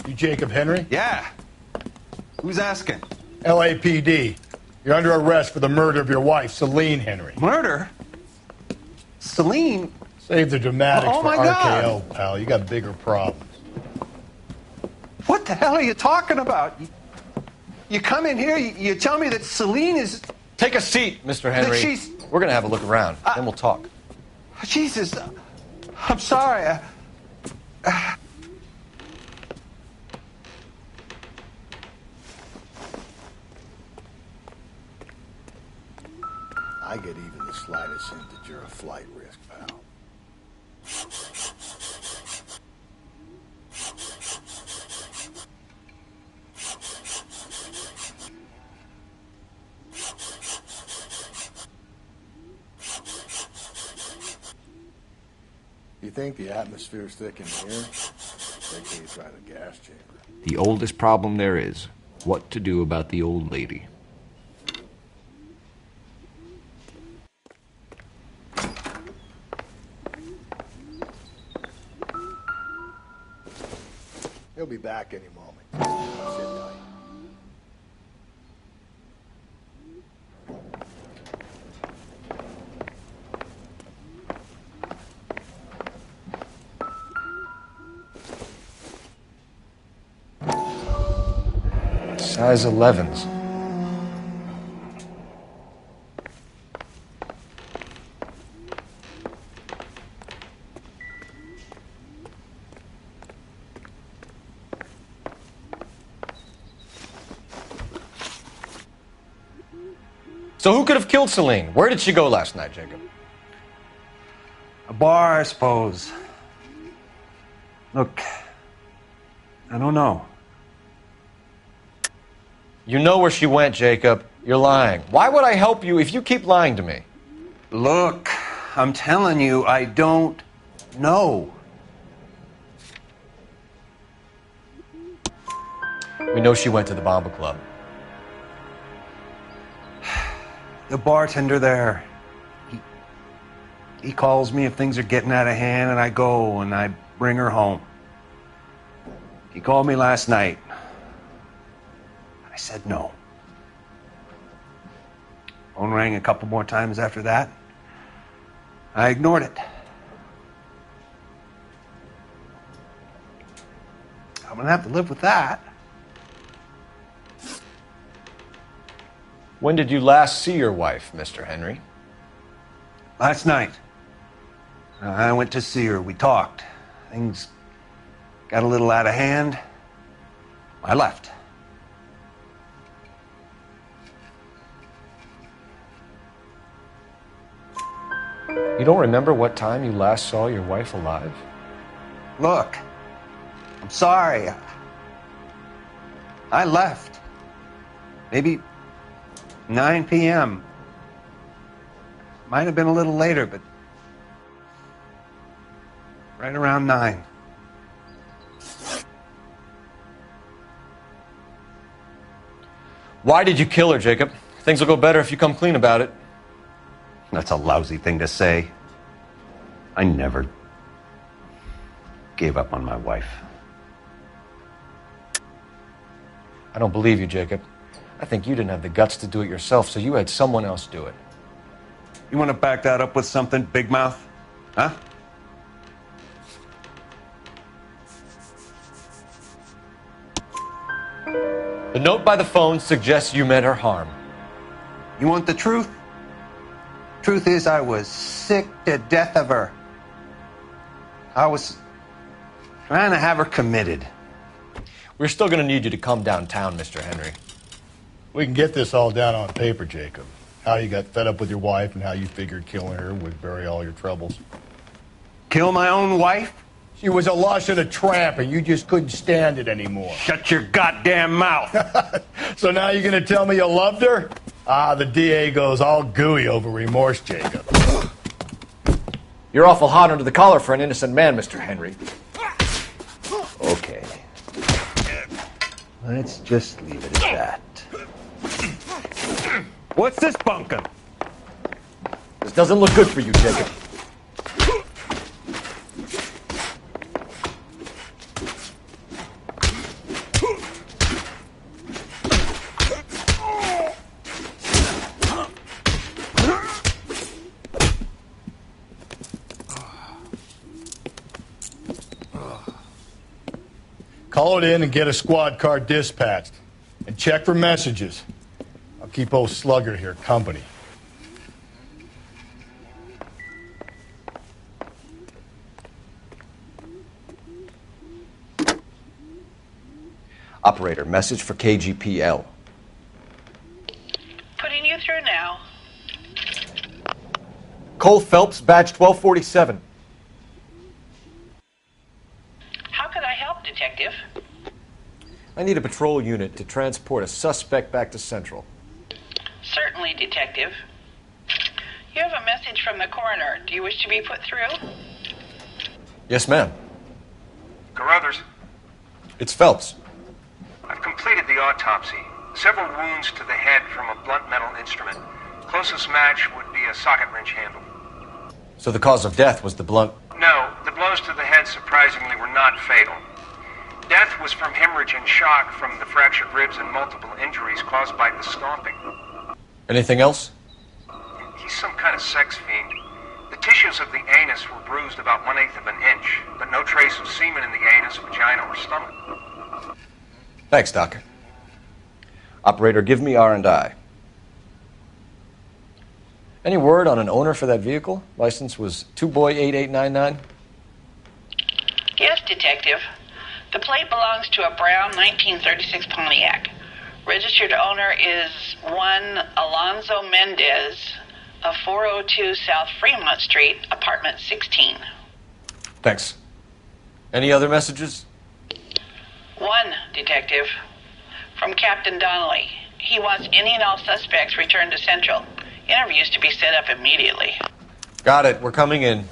You Jacob Henry? Yeah. Who's asking? LAPD. You're under arrest for the murder of your wife, Celine Henry. Murder? Celine? Save the dramatics Oh, for my RKO, God. pal. You got bigger problems. What the hell are you talking about? You come in here, you tell me that Celine is... Take a seat, Mr. Henry. she's- We're going to have a look around, then we'll talk. Jesus, I'm sorry. I get even the slightest hint that you're a flight risk, pal. You think the atmosphere's thick in here? They can't try the gas chamber. The oldest problem there is, what to do about the old lady. He'll be back any moment. Sit tight. Size 11s. So who could have killed Celine? Where did she go last night, Jacob? A bar, I suppose. Look, I don't know. You know where she went, Jacob. You're lying. Why would I help you if you keep lying to me? Look, I'm telling you, I don't know. We know she went to the Bomba Club. The bartender there, he calls me if things are getting out of hand, and I go and I bring her home. He called me last night. I said no. Phone rang a couple more times after that. I ignored it. I'm gonna have to live with that. When did you last see your wife, Mr. Henry? Last night. I went to see her. We talked. Things got a little out of hand. I left. You don't remember what time you last saw your wife alive? Look, I'm sorry. I left. Maybe 9 p.m. Might have been a little later, but right around 9. Why did you kill her, Jacob? Things will go better if you come clean about it. That's a lousy thing to say. I never gave up on my wife. I don't believe you, Jacob. I think you didn't have the guts to do it yourself, so you had someone else do it. You want to back that up with something, Big Mouth? Huh? The note by the phone suggests you meant her harm. You want the truth? Truth is, I was sick to death of her. I was trying to have her committed. We're still going to need you to come downtown, Mr. Henry. We can get this all down on paper, Jacob. How you got fed up with your wife and how you figured killing her would bury all your troubles. Kill my own wife? She was a lush and a tramp, and you just couldn't stand it anymore. Shut your goddamn mouth. So now you're going to tell me you loved her? Ah, the DA goes all gooey over remorse, Jacob. You're awful hot under the collar for an innocent man, Mr. Henry. Okay. Let's just leave it at that. What's this bunkum? This doesn't look good for you, Jacob. Call it in and get a squad car dispatched. And check for messages. I'll keep old Slugger here company. Operator, message for KGPL. Putting you through now. Cole Phelps, badge 1247. How can I help, Detective? I need a patrol unit to transport a suspect back to Central. Certainly, Detective. You have a message from the coroner. Do you wish to be put through? Yes, ma'am. Carruthers, It's Phelps. I've completed the autopsy. Several wounds to the head from a blunt metal instrument. Closest match would be a socket wrench handle. So the cause of death was the blunt... No, the blows to the head surprisingly were not fatal. Death was from hemorrhage and shock from the fractured ribs and multiple injuries caused by the stomping. Anything else? He's some kind of sex fiend. The tissues of the anus were bruised about 1/8 of an inch, but no trace of semen in the anus, vagina, or stomach. Thanks, Doc. Operator, give me R&I. Any word on an owner for that vehicle? License was 2boy8899. Yes, Detective. The plate belongs to a brown 1936 Pontiac. Registered owner is one Alonzo Mendez of 402 South Fremont Street, apartment 16. Thanks. Any other messages? One, Detective. From Captain Donnelly. He wants any and all suspects returned to Central. Interviews to be set up immediately. Got it. We're coming in.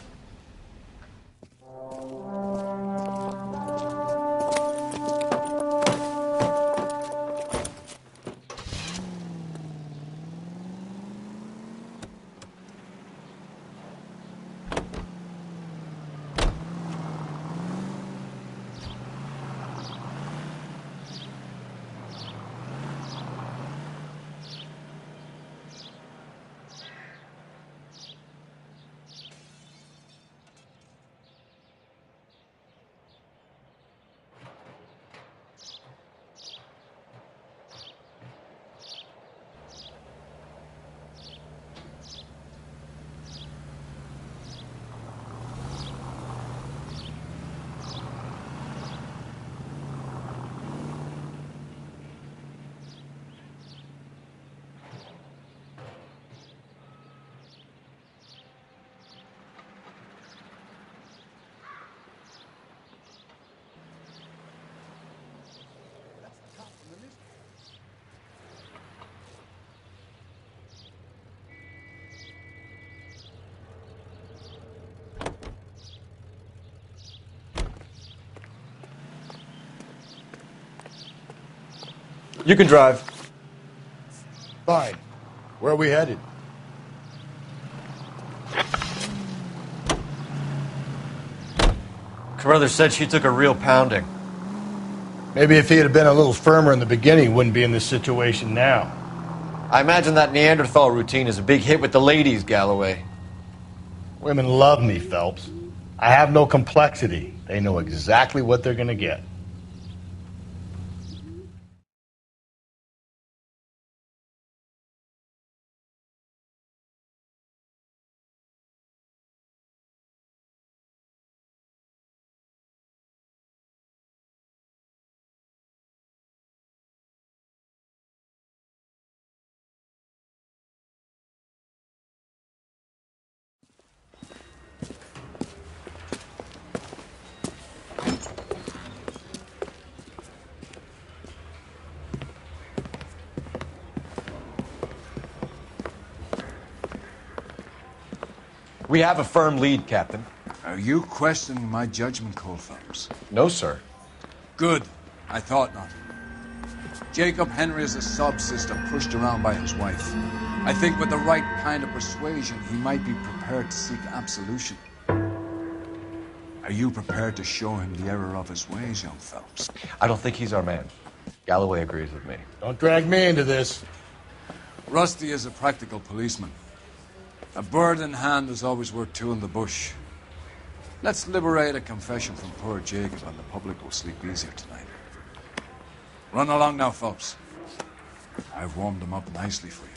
You can drive. Fine. Where are we headed? Carruthers said she took a real pounding. Maybe if he had been a little firmer in the beginning, he wouldn't be in this situation now. I imagine that Neanderthal routine is a big hit with the ladies, Galloway. Women love me, Phelps. I have no complexity. They know exactly what they're going to get. We have a firm lead, Captain. Are you questioning my judgment, Cole Phelps? No, sir. Good. I thought not. Jacob Henry is a sub-sister pushed around by his wife. I think with the right kind of persuasion, he might be prepared to seek absolution. Are you prepared to show him the error of his ways, young Phelps? I don't think he's our man. Galloway agrees with me. Don't drag me into this. Rusty is a practical policeman. A bird in hand is always worth two in the bush. Let's liberate a confession from poor Jacob, and the public will sleep easier tonight. Run along now, folks. I've warmed them up nicely for you.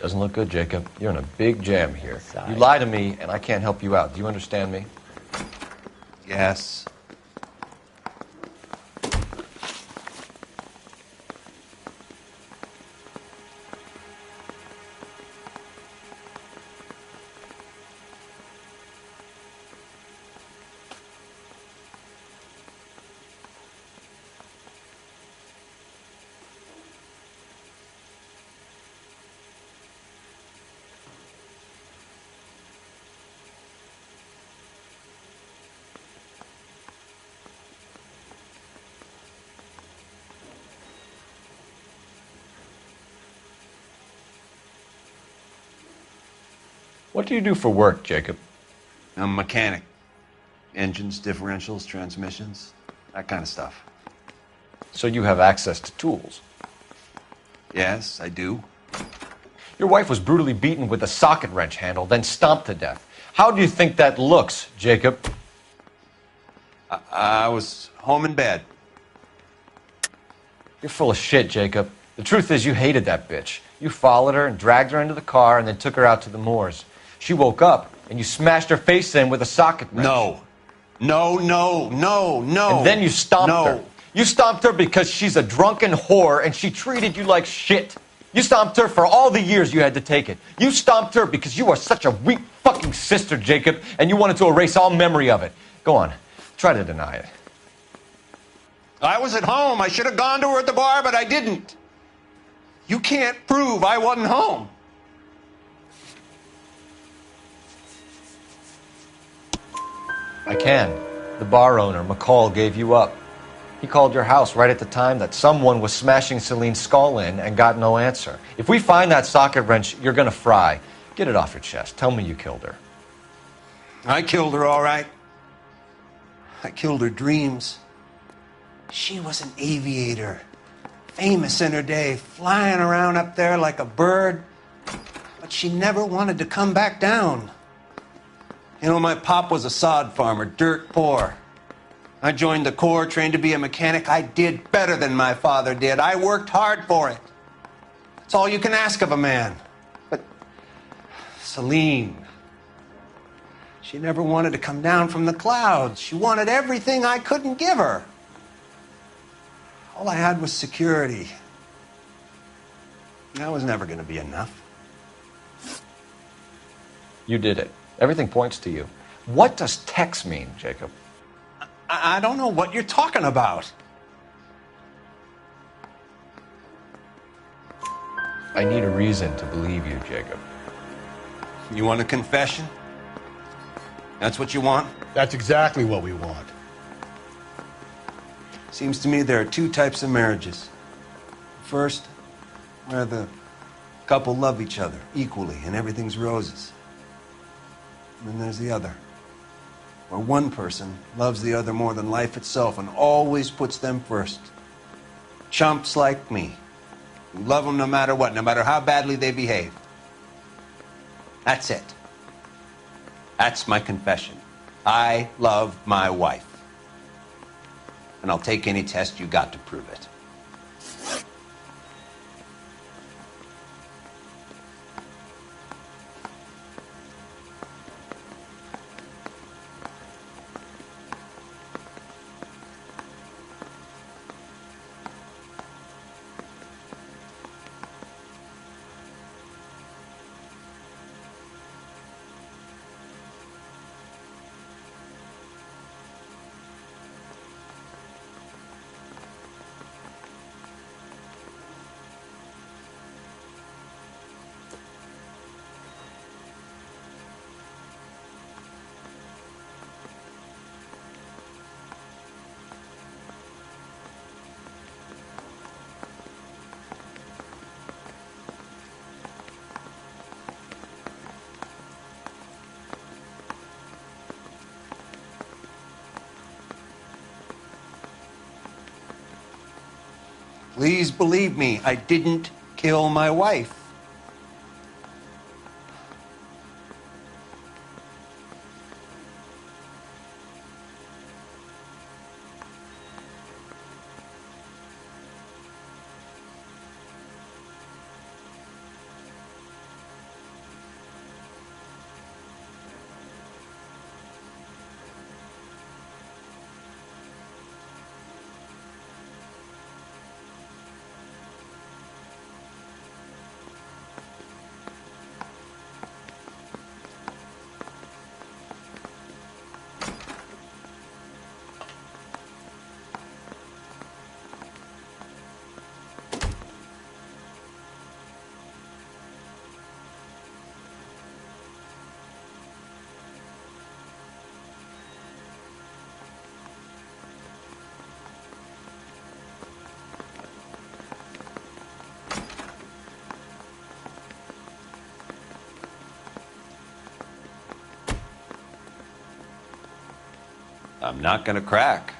Doesn't look good, Jacob. You're in a big jam here. You lie to me, and I can't help you out. Do you understand me? Yes. What do you do for work, Jacob? I'm a mechanic. Engines, differentials, transmissions, that kind of stuff. So you have access to tools. Yes, I do. Your wife was brutally beaten with a socket wrench handle, then stomped to death. How do you think that looks, Jacob? I was home in bed. You're full of shit, Jacob. The truth is you hated that bitch. You followed her and dragged her into the car and then took her out to the moors. She woke up and you smashed her face in with a socket wrench. No. And then you stomped her. You stomped her because she's a drunken whore and she treated you like shit. You stomped her for all the years you had to take it. You stomped her because you are such a weak fucking sister, Jacob, and you wanted to erase all memory of it. Go on. Try to deny it. I was at home. I should have gone to her at the bar, but I didn't. You can't prove I wasn't home. I can. The bar owner, McCall, gave you up. He called your house right at the time that someone was smashing Celine's skull in and got no answer. If we find that socket wrench, you're gonna fry. Get it off your chest. Tell me you killed her. I killed her, all right. I killed her dreams. She was an aviator, famous in her day, flying around up there like a bird, but she never wanted to come back down. You know, my pop was a sod farmer, dirt poor. I joined the Corps, trained to be a mechanic. I did better than my father did. I worked hard for it. That's all you can ask of a man. But Celine, she never wanted to come down from the clouds. She wanted everything I couldn't give her. All I had was security. That was never going to be enough. You did it. Everything points to you. What does Tex mean, Jacob? I don't know what you're talking about. I need a reason to believe you, Jacob. You want a confession? That's what you want? That's exactly what we want. Seems to me there are two types of marriages. First, where the couple love each other equally and everything's roses. And then there's the other, where one person loves the other more than life itself and always puts them first. Chumps like me, who love them no matter what, no matter how badly they behave. That's it. That's my confession. I love my wife. And I'll take any test you got to prove it. Please believe me, I didn't kill my wife. I'm not gonna crack.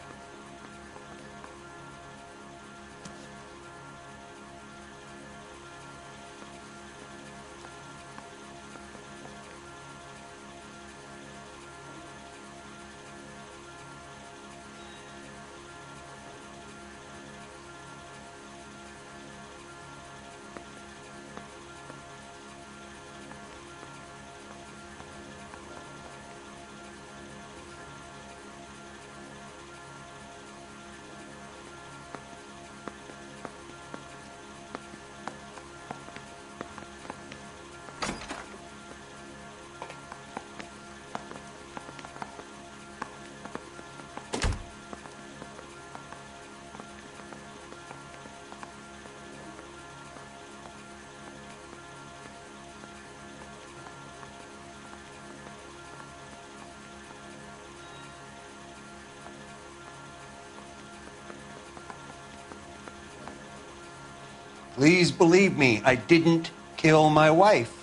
Please believe me, I didn't kill my wife.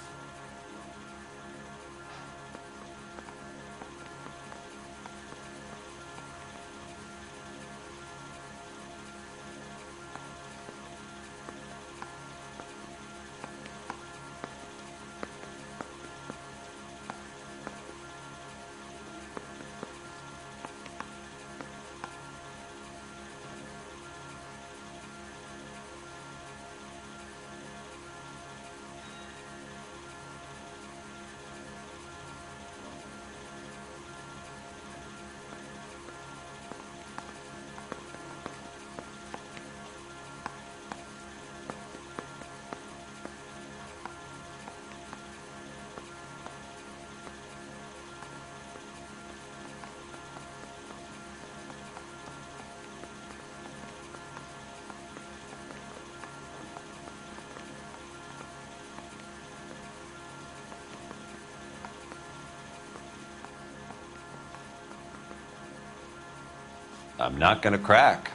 I'm not gonna crack.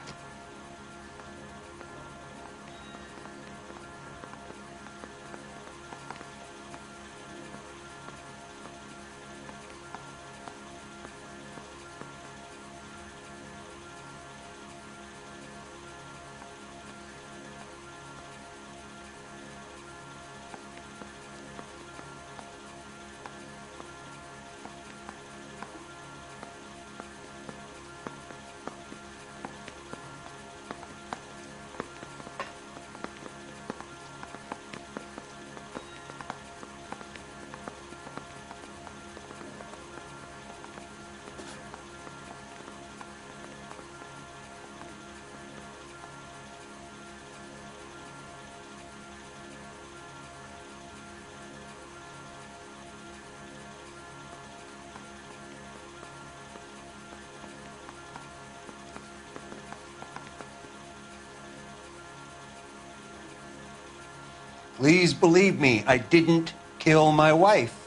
Please believe me, I didn't kill my wife.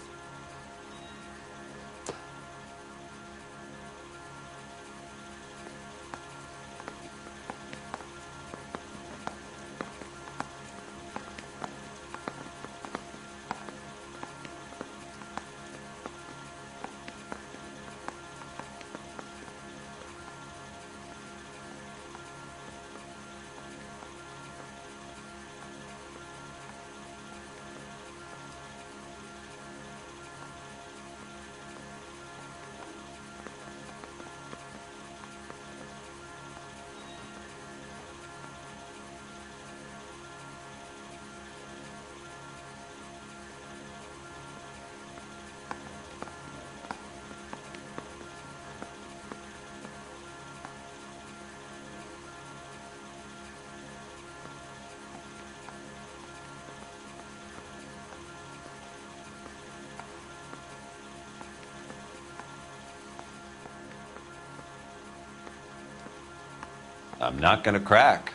I'm not gonna crack.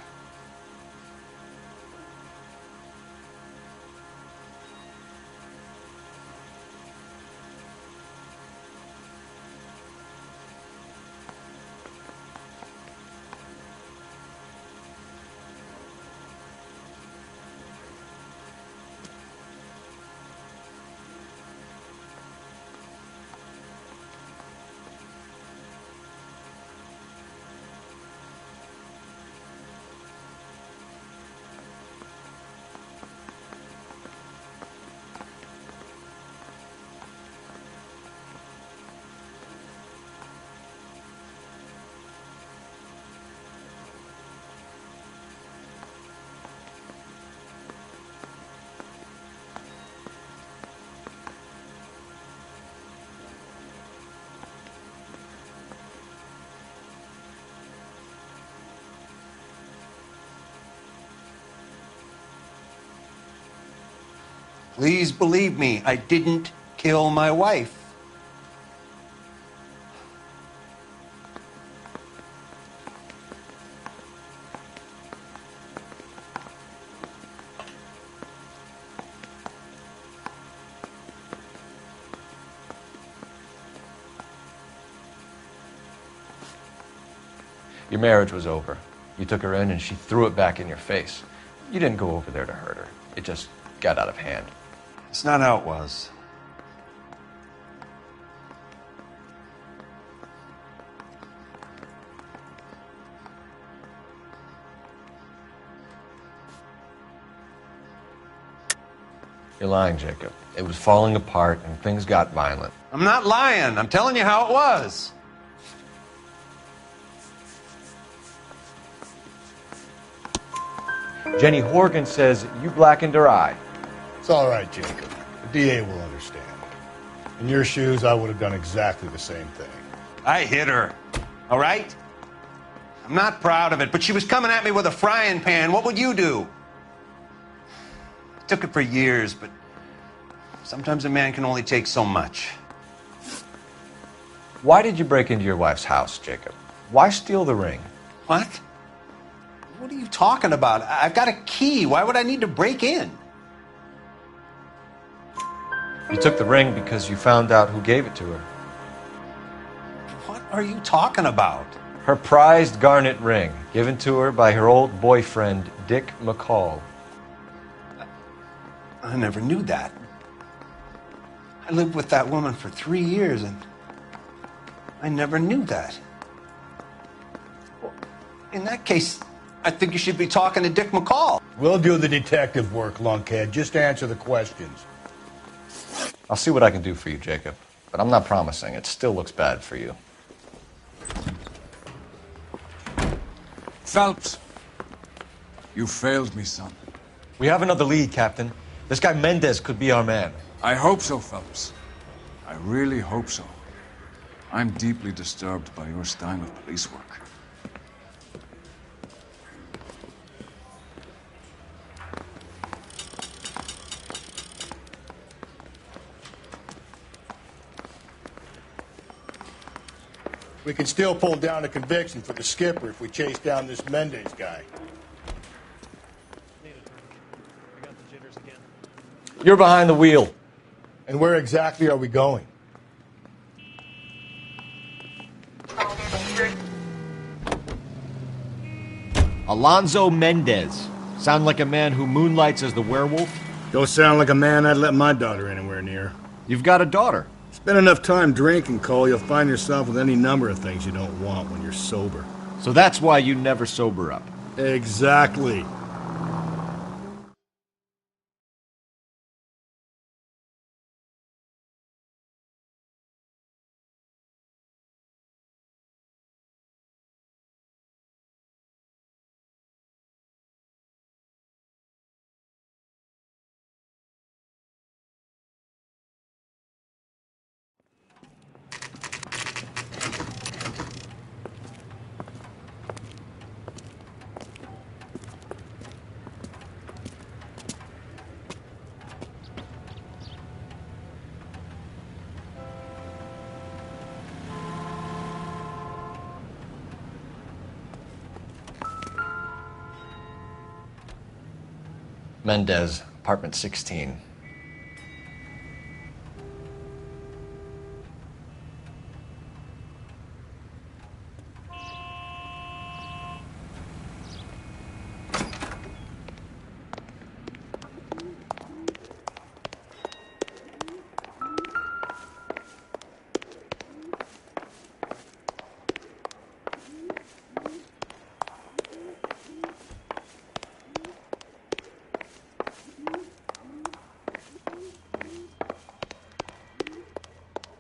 Please believe me, I didn't kill my wife. Your marriage was over. You took her in and she threw it back in your face. You didn't go over there to hurt her. It just got out of hand. It's not how it was. You're lying, Jacob. It was falling apart and things got violent. I'm not lying. I'm telling you how it was. Jenny Horgan says you blackened her eye. It's all right, Jacob. The DA will understand. In your shoes, I would have done exactly the same thing. I hit her. All right? I'm not proud of it, but she was coming at me with a frying pan. What would you do? I took it for years, but sometimes a man can only take so much. Why did you break into your wife's house, Jacob? Why steal the ring? What? What are you talking about? I've got a key. Why would I need to break in? You took the ring because you found out who gave it to her. What are you talking about? Her prized garnet ring, given to her by her old boyfriend, Dick McCall. I never knew that. I lived with that woman for 3 years, and I never knew that. Well, in that case, I think you should be talking to Dick McCall. We'll do the detective work, lunkhead. Just answer the questions. I'll see what I can do for you, Jacob. But I'm not promising. It still looks bad for you. Phelps, you failed me, son. We have another lead, Captain. This guy Mendez could be our man. I hope so, Phelps. I really hope so. I'm deeply disturbed by your style of police work. We can still pull down a conviction for the skipper if we chase down this Mendez guy. You're behind the wheel. And where exactly are we going? Alonzo Mendez. Sound like a man who moonlights as the werewolf? Don't sound like a man I'd let my daughter anywhere near. You've got a daughter. Spend enough time drinking, Cole, you'll find yourself with any number of things you don't want when you're sober. So that's why you never sober up. Exactly. Mendez, apartment 16.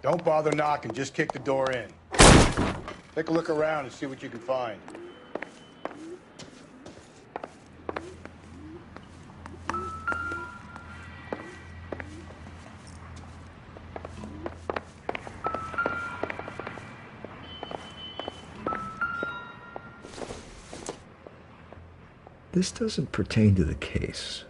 Don't bother knocking, just kick the door in. Take a look around and see what you can find. This doesn't pertain to the case.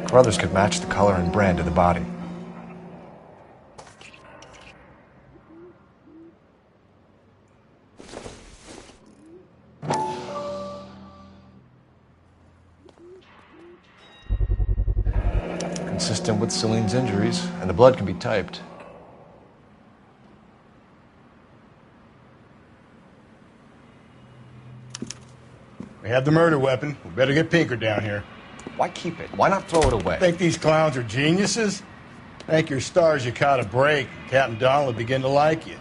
Brothers could match the color and brand of the body. Consistent with Celine's injuries, and the blood can be typed. We have the murder weapon. We better get Pinker down here. Why keep it? Why not throw it away? Think these clowns are geniuses? Thank your stars you caught a break. Captain Donald will begin to like you.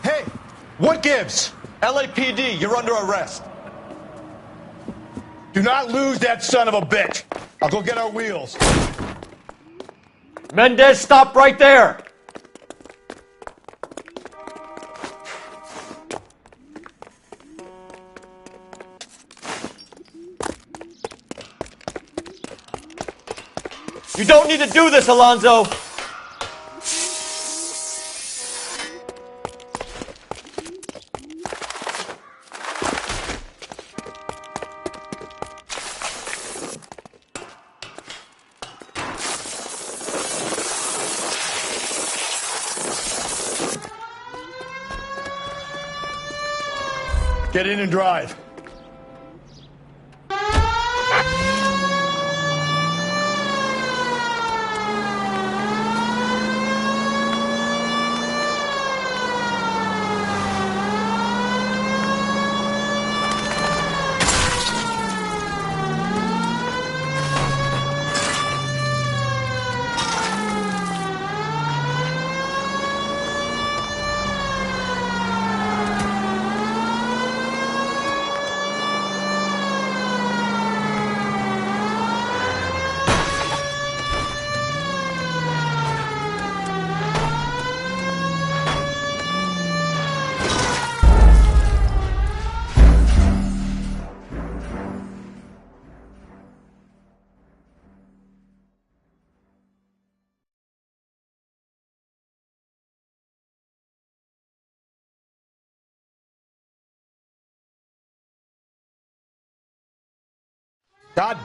Hey! What gives? LAPD, you're under arrest. Do not lose that son of a bitch. I'll go get our wheels. Mendez, stop right there! You don't need to do this, Alonzo! Get in and drive. God